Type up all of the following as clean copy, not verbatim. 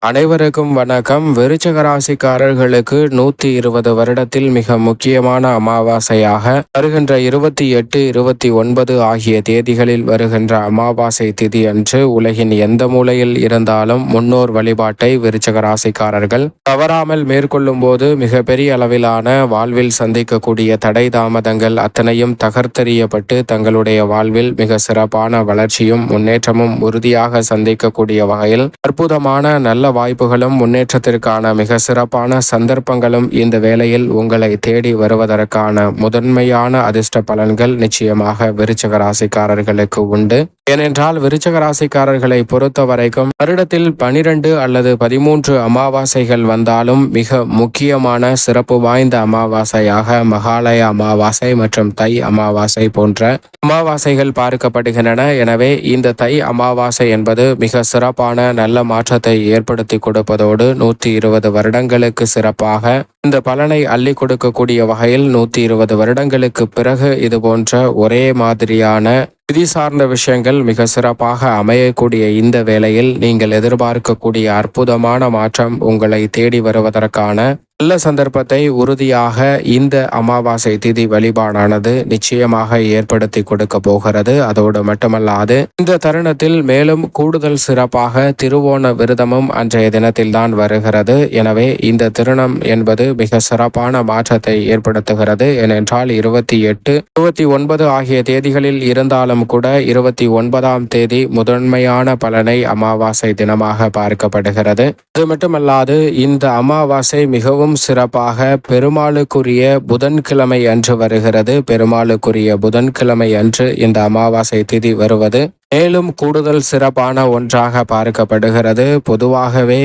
அனைவருக்கும் வணக்கம். விருச்சிக ராசிக்காரர்களுக்கு 120 வருடத்தில் மிக முக்கியமான அமாவாசையாக வருகின்ற 28, 29 ஆகிய தேதிகளில் வருகின்ற அமாவாசை திதி அன்று உலகின் எந்த மூலையில் இருந்தாலும் முன்னோர் வழிபாட்டை விருச்சிக ராசிக்காரர்கள் தவறாமல் மேற்கொள்ளும் போது மிகப்பெரிய அளவிலான வாழ்வில் சந்திக்கக்கூடிய தடை தாமதங்கள் அத்தனையும் தகர்த்தெறியப்பட்டு தங்களுடைய வாழ்வில் மிக சிறப்பான வளர்ச்சியும் முன்னேற்றமும் உறுதியாக சந்திக்கக்கூடிய வகையில் அற்புதமான நல்ல வாய்ப்புகளும் முன்னேற்றத்திற்கான மிக சிறப்பான சந்தர்ப்பங்களும் இந்த வேளையில் உங்களை தேடி வருவதற்கான முதன்மையான அதிர்ஷ்ட பலன்கள் நிச்சயமாக விருச்சிக ராசிக்காரர்களுக்கு உண்டு. ஏனென்றால் விருச்சிக ராசிக்காரர்களை பொறுத்த வரைக்கும் வருடத்தில் 12 அல்லது 13 அமாவாசைகள் வந்தாலும் மிக முக்கியமான சிறப்பு வாய்ந்த அமாவாசையாக மகாலய அமாவாசை மற்றும் தை அமாவாசை போன்ற அமாவாசைகள் பார்க்கப்படுகின்றன. எனவே இந்த தை அமாவாசை என்பது மிக சிறப்பான நல்ல மாற்றத்தை ஏற்படுத்தி கொடுப்பதோடு 120 வருடங்களுக்கு சிறப்பாக இந்த பலனை அள்ளி கொடுக்கக்கூடிய வகையில் 120 வருடங்களுக்கு பிறகு இது போன்ற ஒரே மாதிரியான விதி சார்ந்த விஷயங்கள் மிக சிறப்பாக அமையக்கூடிய இந்த வேளையில் நீங்கள் எதிர்பார்க்கக்கூடிய அற்புதமான மாற்றம் உங்களை தேடி வருவதற்கான நல்ல சந்தர்ப்பத்தை உறுதியாக இந்த அமாவாசை திதி வழிபாடானது நிச்சயமாக ஏற்படுத்தி கொடுக்க போகிறது. அதோடு மட்டுமல்லாது இந்த தருணத்தில் மேலும் கூடுதல் சிறப்பாக திருவோண விரதமும் அன்றைய தினத்தில் தான் வருகிறது. எனவே இந்த திருணம் என்பது மிக சிறப்பான மாற்றத்தை ஏற்படுத்துகிறது. ஏனென்றால் 28, 29 ஆகிய தேதிகளில் இருந்தாலும் கூட 29ஆம் தேதி முதன்மையான பலனை அமாவாசை தினமாக பார்க்கப்படுகிறது. அது மட்டுமல்லாது இந்த அமாவாசை மிகவும் சிறப்பாக பெருமாளுக்குரிய புதன்கிழமை அன்று வருகிறது. பெருமாளுக்குரிய புதன்கிழமை அன்று இந்த அமாவாசை திதி வருவது மேலும் கூடுதல் சிறப்பான ஒன்றாக பார்க்கப்படுகிறது. பொதுவாகவே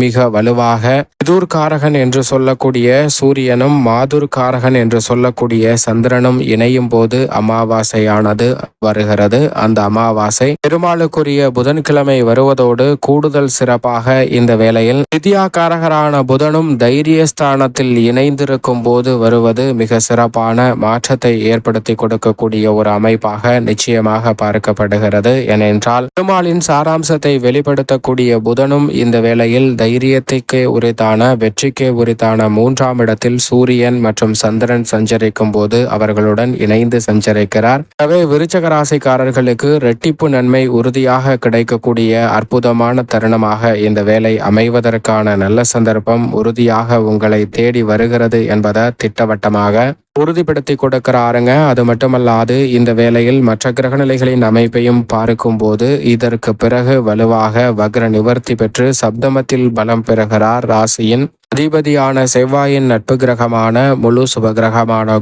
மிக வலுவாக மிதுர்காரகன் என்று சொல்லக்கூடிய சூரியனும் மாதுர்காரகன் என்று சொல்லக்கூடிய சந்திரனும் இணையும் போது அமாவாசையானது வருகிறது. அந்த அமாவாசை பெருமாளுக்குரிய புதன்கிழமை வருவதோடு கூடுதல் சிறப்பாக இந்த வேளையில் வித்யாகாரகரான புதனும் தைரியஸ்தானத்தில் இணைந்திருக்கும் போது வருவது மிக சிறப்பான மாற்றத்தை ஏற்படுத்தி கொடுக்கக்கூடிய ஒரு அமைப்பாக நிச்சயமாக பார்க்கப்படுகிறது. ஏனென்றால் பெருமாளின் சாராம்சத்தை வெளிப்படுத்தக்கூடிய புதனும் இந்த வேளையில் தைரியத்துக்கு உரித்தான வெற்றிக்கு உரித்தான 3ஆம் இடத்தில் சூரியன் மற்றும் சந்திரன் சஞ்சரிக்கும் போது அவர்களுடன் இணைந்து சஞ்சரிக்கிறார். எனவே விருச்சிக ராசிக்காரர்களுக்கு இரட்டிப்பு நன்மை உறுதியாக கிடைக்கக்கூடிய அற்புதமான தருணமாக இந்த வேலை அமைவதற்கான நல்ல சந்தர்ப்பம் உறுதியாக உங்களை தேடி வருகிறது என்பதை திட்டவட்டமாக உறுதிப்படுத்தி கொடுக்கிறாருங்க. அது மட்டுமல்லாது இந்த வேளையில் மற்ற கிரகநிலைகளின் அமைப்பையும் பார்க்கும்போது இதற்கு பிறகு வலுவாக வக்ர நிவர்த்தி பெற்று சப்தமத்தில் பலம் பெறுகிறார். ராசியின் அதிபதியான செவ்வாயின் நட்பு கிரகமான முழு சுபகிரகமான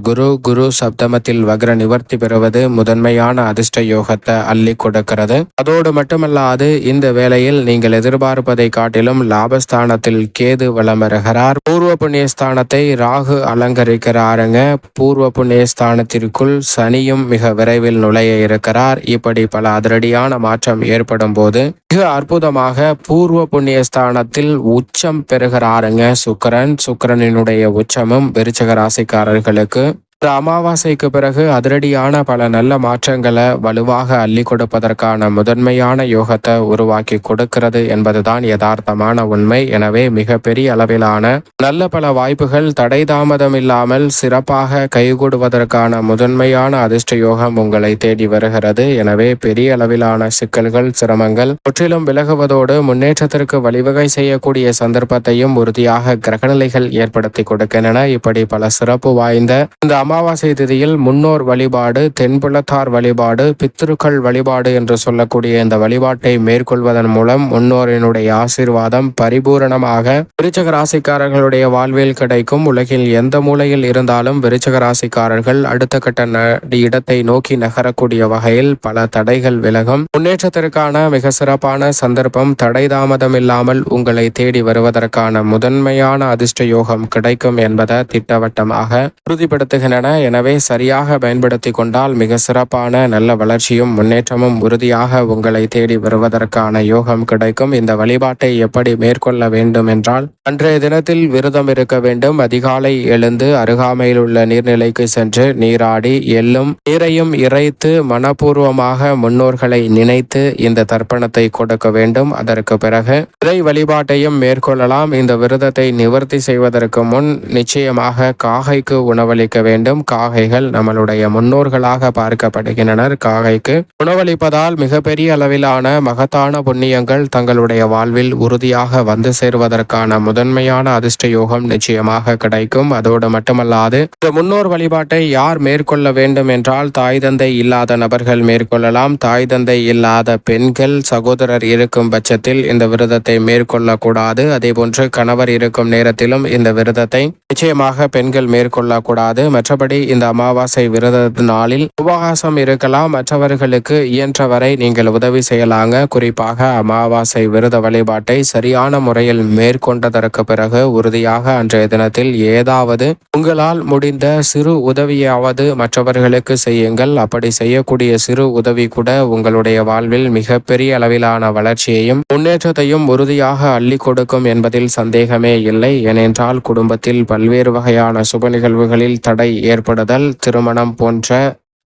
குரு சப்தமத்தில் வக்ர நிவர்த்தி பெறுவது முதன்மையான அதிர்ஷ்ட யோகத்தை அள்ளி கொடுக்கிறது. அதோடு மட்டுமல்லாது இந்த வேளையில் நீங்கள் எதிர்பார்ப்பதை காட்டிலும் லாபஸ்தானத்தில் கேது வலம் வருகிறார். பூர்வ புண்ணியஸ்தானத்தை ராகு அலங்கரிக்கிறாருங்க. பூர்வ புண்ணியஸ்தானத்திற்குள் சனியும் மிக விரைவில் நுழைய இருக்கிறார். இப்படி பல அதிரடியான மாற்றம் ஏற்படும் போது மிக அற்புதமாக பூர்வ புண்ணியஸ்தானத்தில் உச்சம் பெறுகிறாருங்க சுக்கிரனினுடைய உச்சமும் விருச்சிக ராசிக்காரர்களுக்கு இந்த அமாவாசைக்கு பிறகு அதிரடியான பல நல்ல மாற்றங்களை வலுவாக அள்ளி கொடுப்பதற்கான முதன்மையான யோகத்தை உருவாக்கி கொடுக்கிறது என்பதுதான் யதார்த்தமான உண்மை. எனவே மிக பெரிய அளவிலான நல்ல பல வாய்ப்புகள் தடை தாமதம் இல்லாமல் சிறப்பாக கைகூடுவதற்கான முதன்மையான அதிர்ஷ்ட யோகம் உங்களை தேடி வருகிறது. எனவே பெரிய அளவிலான சிக்கல்கள் சிரமங்கள் முற்றிலும் விலகுவதோடு முன்னேற்றத்திற்கு வழிவகை செய்யக்கூடிய சந்தர்ப்பத்தையும் உறுதியாக கிரகநிலைகள் ஏற்படுத்தி கொடுக்கின்றன. இப்படி பல சிறப்பு வாய்ந்த இந்த அமாவாசை திதியில் முன்னோர் வழிபாடு, தென்புலத்தார் வழிபாடு, பித்ருக்கள் வழிபாடு என்று சொல்லக்கூடிய இந்த வழிபாட்டை மேற்கொள்வதன் மூலம் முன்னோரினுடைய ஆசீர்வாதம் பரிபூரணமாக விருச்சிக ராசிக்காரர்களுடைய வாழ்வில் கிடைக்கும். உலகில் எந்த மூலையில் இருந்தாலும் விருச்சிக ராசிக்காரர்கள் அடுத்த கட்ட இடத்தை நோக்கி நகரக்கூடிய வகையில் பல தடைகள் விலகும். முன்னேற்றத்திற்கான மிக சிறப்பான சந்தர்ப்பம் தடை தாமதம் இல்லாமல் உங்களை தேடி வருவதற்கான முதன்மையான அதிர்ஷ்ட யோகம் கிடைக்கும் என்பதை திட்டவட்டமாக உறுதிப்படுத்துகின்றன. இருக்கின்றன. எனவே சரியாக பயன்படுத்தி கொண்டால் மிக சிறப்பான நல்ல வளர்ச்சியும் முன்னேற்றமும் உறுதியாக உங்களை தேடி வருவதற்கான யோகம் கிடைக்கும். இந்த வழிபாட்டை எப்படி மேற்கொள்ள வேண்டும் என்றால், அன்றைய தினத்தில் விரதம் இருக்க வேண்டும். அதிகாலை எழுந்து அருகாமையில் உள்ள நீர்நிலைக்கு சென்று நீராடி எள்ளும் நீரையும் இறைத்து மனப்பூர்வமாக முன்னோர்களை நினைத்து இந்த தர்ப்பணத்தை கொடுக்க வேண்டும். அதற்கு பிறகு இறை வழிபாட்டையும் மேற்கொள்ளலாம். இந்த விரதத்தை நிவர்த்தி செய்வதற்கு முன் நிச்சயமாக காகைக்கு உணவளிக்க வேண்டும். காகைகள் நம்மளுடைய முன்னோர்களாக பார்க்கப்படுகின்றனர். காகைக்கு உணவளிப்பதால் மிகப்பெரிய அளவிலான மகத்தான புண்ணியங்கள் தங்களுடைய வாழ்வில் உறுதியாக வந்து சேர்வதற்கான முதன்மையான அதிர்ஷ்ட யோகம் நிச்சயமாக கிடைக்கும். அதோடு மட்டுமல்லாது இந்த முன்னோர் வழிபாட்டை யார் மேற்கொள்ள வேண்டும் என்றால், தாய் தந்தை இல்லாத நபர்கள் மேற்கொள்ளலாம். தாய் தந்தை இல்லாத பெண்கள் சகோதரர் இருக்கும் பட்சத்தில் இந்த விரதத்தை மேற்கொள்ளக்கூடாது. அதேபோன்று கணவர் இருக்கும் நேரத்திலும் இந்த விரதத்தை நிச்சயமாக பெண்கள் மேற்கொள்ளக்கூடாது. மற்றபடி இந்த அமாவாசை விரத நாளில் உபவாசம் இருக்கலாம். மற்றவர்களுக்கு இயன்றவரை நீங்கள் உதவி செய்யலாங்க. குறிப்பாக அமாவாசை விரத வழிபாட்டை சரியான முறையில் மேற்கொண்டதற்கு பிறகு உறுதியாக அன்றைய தினத்தில் ஏதாவது உங்களால் முடிந்த சிறு உதவியாவது மற்றவர்களுக்கு செய்யுங்கள். அப்படி செய்யக்கூடிய சிறு உதவி கூட உங்களுடைய வாழ்வில் மிகப்பெரிய அளவிலான வளர்ச்சியையும் முன்னேற்றத்தையும் உறுதியாக அள்ளி கொடுக்கும் என்பதில் சந்தேகமே இல்லை. ஏனென்றால் குடும்பத்தில் பல்வேறு வகையான சுப நிகழ்வுகளில் தடை ஏற்படுதல், திருமணம் போன்ற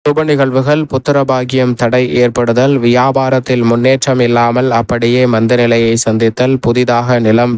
சுப நிகழ்வுகள், புத்திரபாகியம் தடை ஏற்படுதல், வியாபாரத்தில் முன்னேற்றம் இல்லாமல் அப்படியே மந்த நிலையை சந்தித்தல், புதிதாக நிலம்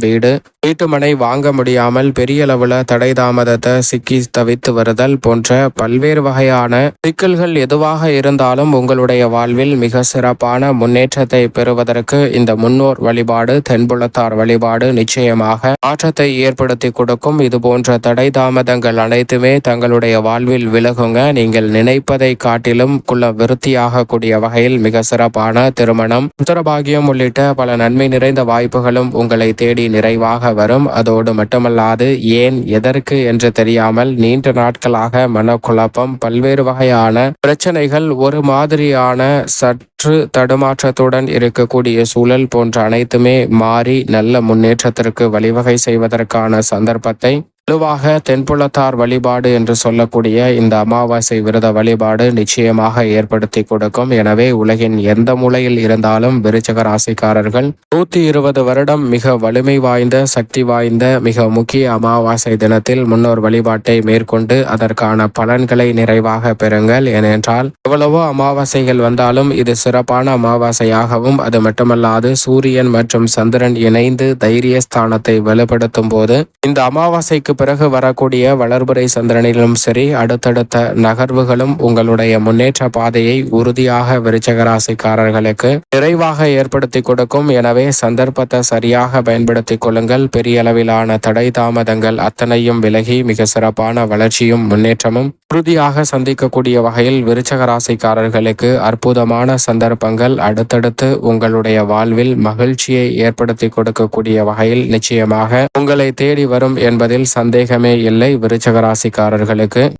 வீட்டுமனை வாங்க முடியாமல் பெரிய அளவுல தடை தாமதத்தை சிக்கி தவித்து வருதல் போன்ற பல்வேறு வகையான சிக்கல்கள் எதுவாக இருந்தாலும் உங்களுடைய வாழ்வில் மிக சிறப்பான முன்னேற்றத்தை பெறுவதற்கு இந்த முன்னோர் வழிபாடு, தென்புலத்தார் வழிபாடு நிச்சயமாக மாற்றத்தை ஏற்படுத்தி கொடுக்கும். இது போன்ற தடை தாமதங்கள் அனைத்துமே தங்களுடைய வாழ்வில் விலகுங்க. நீங்கள் நினைப்பதை காட்டிலும் விருத்தியாக கூடிய வகையில் மிக சிறப்பான திருமணம், புத்திரபாகியம் உள்ளிட்ட பல நன்மை நிறைந்த வாய்ப்புகளும் உங்களை தேடி நிறைவாக வரும். அதோடு மட்டுமல்லாது ஏன் எதற்கு என்று தெரியாமல் நீண்ட நாட்களாக மனக்குழப்பம், பல்வேறு வகையான பிரச்சனைகள், ஒரு மாதிரியான சற்று தடுமாற்றத்துடன் இருக்கக்கூடிய சூழல் போன்ற அனைத்துமே மாறி நல்ல முன்னேற்றத்திற்கு வழிவகை செய்வதற்கான சந்தர்ப்பத்தை பொதுவாக தென்புலத்தார் வழிபாடு என்று சொல்லக்கூடிய இந்த அமாவாசை விரத வழிபாடு நிச்சயமாக ஏற்படுத்தி கொடுக்கும். எனவே உலகின் எந்த மூலையில் இருந்தாலும் விருச்சிக ராசிக்காரர்கள் 120 வருடம் மிக வலிமை வாய்ந்த, சக்தி வாய்ந்த, மிக முக்கிய அமாவாசை தினத்தில் முன்னோர் வழிபாட்டை மேற்கொண்டு அதற்கான பலன்களை நிறைவாக பெறுங்கள். ஏனென்றால் எவ்வளவோ அமாவாசைகள் வந்தாலும் இது சிறப்பான அமாவாசையாகவும், அது மட்டுமல்லாது சூரியன் மற்றும் சந்திரன் இணைந்து தைரியஸ்தானத்தை வலுப்படுத்தும் போது இந்த அமாவாசைக்கு பிறகு வரக்கூடிய வளர்புரை சந்திரனிலும் சரி, அடுத்தடுத்த நகர்வுகளும் உங்களுடைய முன்னேற்ற பாதையை உறுதியாக விருச்சிக ராசிக்காரர்களுக்கு நிறைவாக ஏற்படுத்தி கொடுக்கும். எனவே சந்தர்ப்பத்தை சரியாக பயன்படுத்திக் கொள்ளுங்கள். பெரிய அளவிலான தடை தாமதங்கள் அத்தனையும் விலகி மிக சிறப்பான வளர்ச்சியும் முன்னேற்றமும் உறுதியாக சந்திக்கக்கூடிய வகையில் விருச்சிக ராசிக்காரர்களுக்கு அற்புதமான சந்தர்ப்பங்கள் அடுத்தடுத்து உங்களுடைய வாழ்வில் மகிழ்ச்சியை ஏற்படுத்தி கொடுக்கக்கூடிய வகையில் நிச்சயமாக உங்களை தேடி வரும் என்பதில் சந்தேகமே இல்லை. விருச்சிக ராசிக்காரர்களுக்கு